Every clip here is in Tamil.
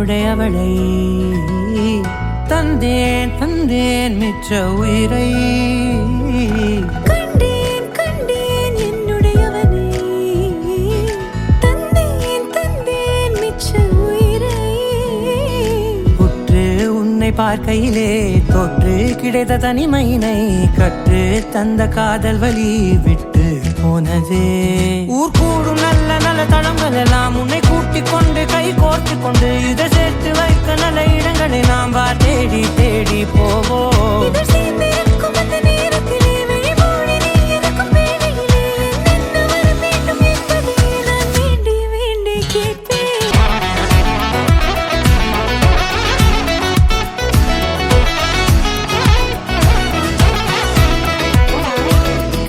என்னுடையவளை தந்தேன் தந்தேன் மிச்ச உயிரை கண்டேன் கண்டேன் என்னுடையவனை தந்தேன் தந்தேன் மிச்ச உயிரை உற்று உன்னை பார்க்கையிலே தொற்று கிடைத்த தனிமையினை கற்று தந்த காதல் வலி விட்டு போனதே ஊர் கூடும் நல்ல நல்ல தளங்கள் எல்லாம் உன்னை கூட்டிக் கொண்டு கை கோர்த்து கொண்டு இதை சேர்த்து வைக்க நல்ல இடங்களை நாம் வா தேடி தேடி போவோம்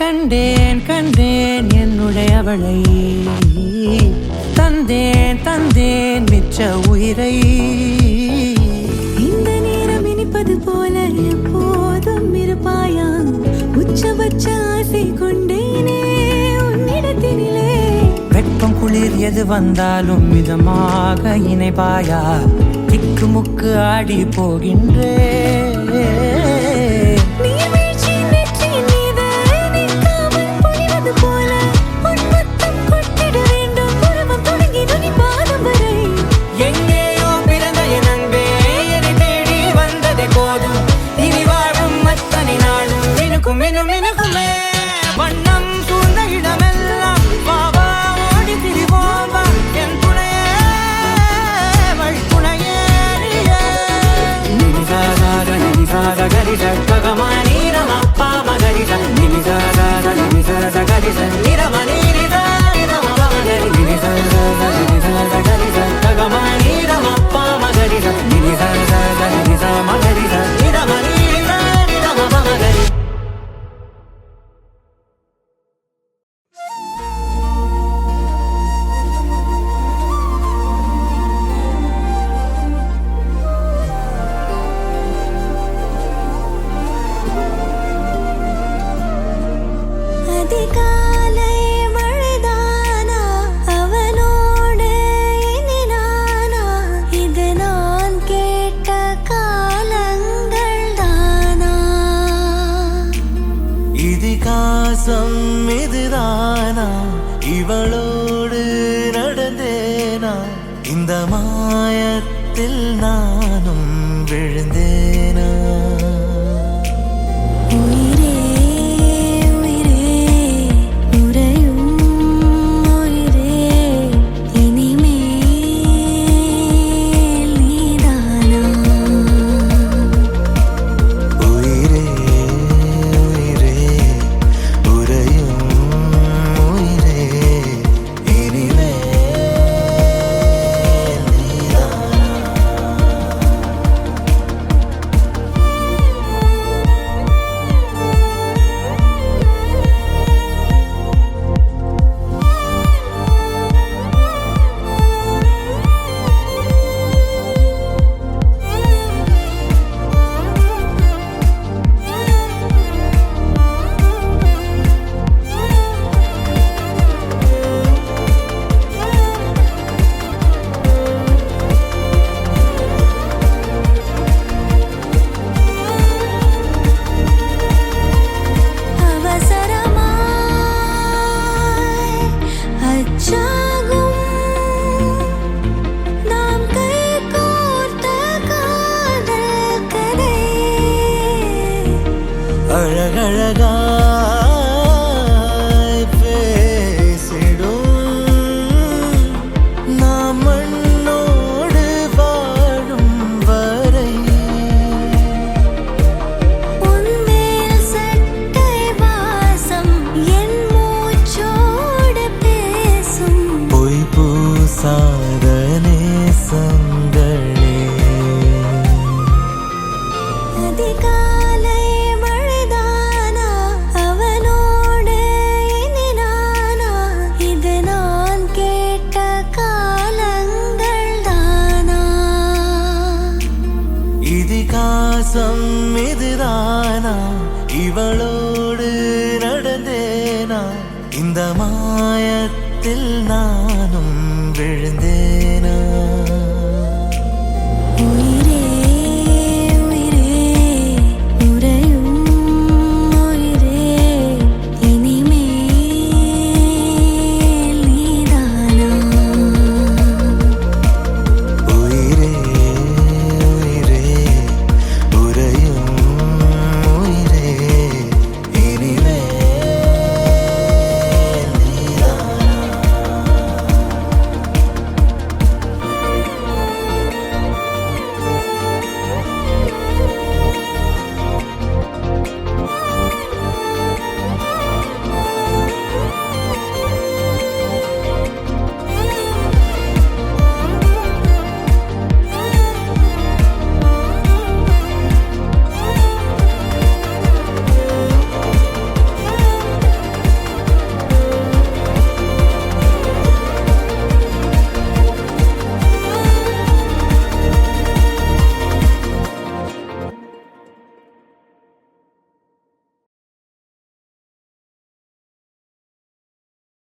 கண்டேன் கண்டேன் என்னுடையவளை தந்தேன் தந்தேன் மிச்ச உயிரை இந்த நேரம் இனிப்பது போல எப்போதும் இருப்பாயா உச்சபட்ச ஆசை கொண்டேனே உன்னிடத்தினிலே வெப்பம் குளிர் எது வந்தாலும் மிதமாக இணைப்பாயா திக்கு முக்கு ஆடி போகின்றே வண்ணம் சூழ்ந்த இடமெல்லாம் பாவா ஓடி திரிவோம் என் துணையே வழித்துணையே நிமிசாக நிமிசாக கரிச ககமானி ரமப்பா மகரிச நிமிசாக நிமிசாக கரிச நிரமணி நிதா நிரமமகரி நிமிசாக நிமிசாக கரிச ககமானி ரமப்பா மகரிச நிமிசாக நிமிசா மகரிச நிரமணி நிதா நிரமமகரி அதிகாலை மழைதானா அவனோடு இனி நானா இது நான் கேட்ட காலங்கள் தானா இதிகாசம் இதுதானா இவளோடு நடந்தேனா இந்த மாயத்தில் நானும் விழுந்தேனா உயிரே உயிரே உறையும் உயிரே இனிமேல் நீதானா உயிரே உயிரே உறையும் உயிரே இனிமே அழகழகாய் பேசிடும் நாம் மண்ணோடு வாழும் வரை உன்மேல் சட்டை வாசம் என் மூச்சோடு பேசும் பொய் பூசாத நேசங்களே அதிகாலை மழைதானா அவனோடு இனி நானா இது நான் கேட்ட காலங்கள் தானா இதிகாசம் இதுதானா இவளோடு நடந்தேனா இந்த மாயத்தில் நானும் விழுந்தேன்